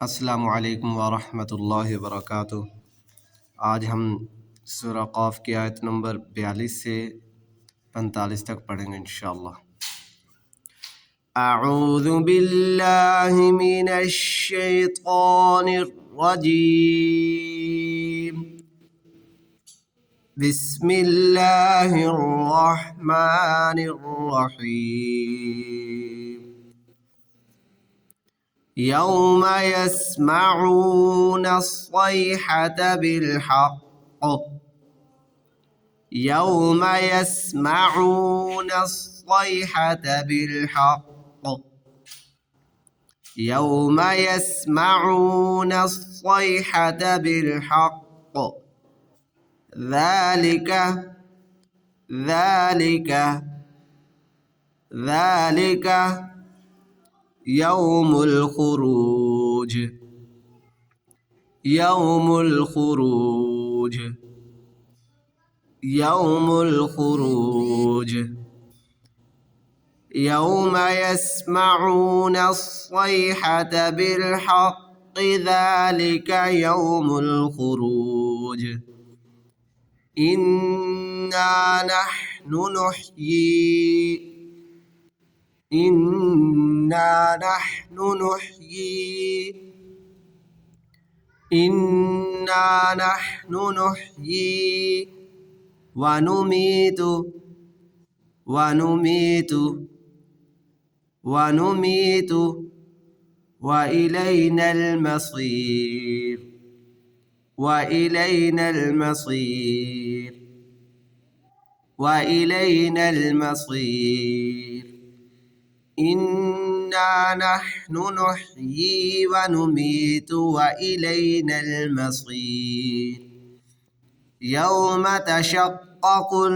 अस्सलामु अलैकुम व रहमतुल्लाहि व बरकातुहू। आज हम सूरह क़ाफ़ की आयत नंबर 42 से 45 तक पढ़ेंगे इंशाअल्लाह। अऊज़ु बिल्लाहि मिनश शैतानिर रजीम। बिस्मिल्लाहिर रहमानिर रहीम। यौम यस्मऊन अस्सयहत बिलहक़। यौम यस्मऊन अस्सयहत बिलहक़। यौम यस्मऊन अस्सयहत बिलहक़। ذلك यौमुल खुरूज। यौमुल खुरूज। यौमुल खुरूज। यौम यस्मऊन अस्सयहत बिलहक़। ذلك यौमुल खुरूज। इन्ना नहनु नुह्यी। इन्ना नहनु नुह्यी। इन्ना नहनु नुह्यी व नुमीतु व नुमीतु व नुमीतु व इलैनल मसीर व इलैनल मसीर व इलैनल मसीर। इन्ना नहनु नुह्यी व नुमीतु व इलैनल मसीर। यौम तशक्ककुल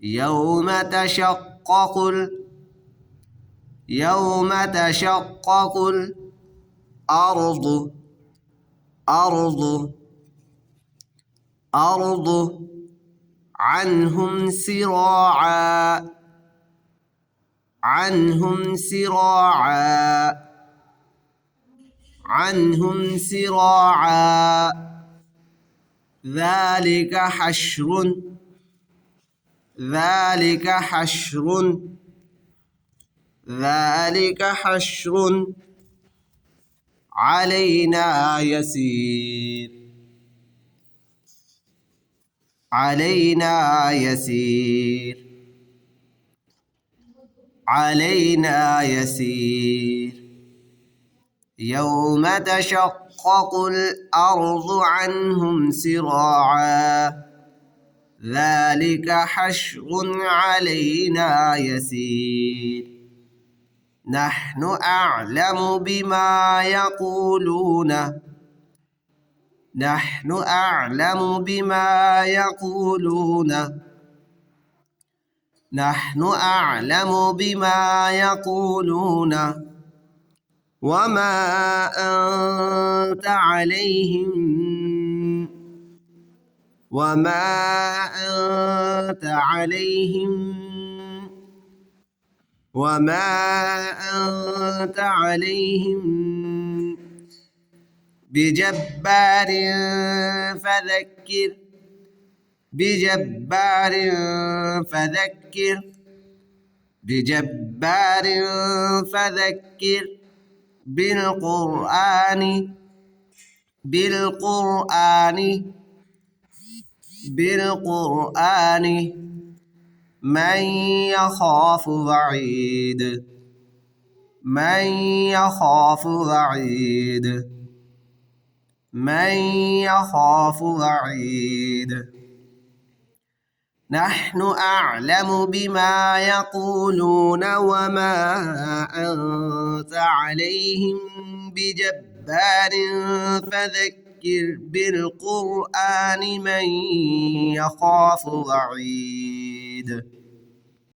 यौम तशक्ककुल अर्दु अन्हुम सिराआ। ذلك حشر علينا يسير علينا يسير يوم تشقق الأرض عنهم سراعا ذلك حشر علينا يسير نحن أعلم بما يقولون نحن أعلم بما يقولون وما أنت عليهم بجبار فذكر بالقرآن من يخاف وعيد نحن أعلم بما يقولون وما أنت عليهم بجبار فذكر بالقرآن من يخاف وعيد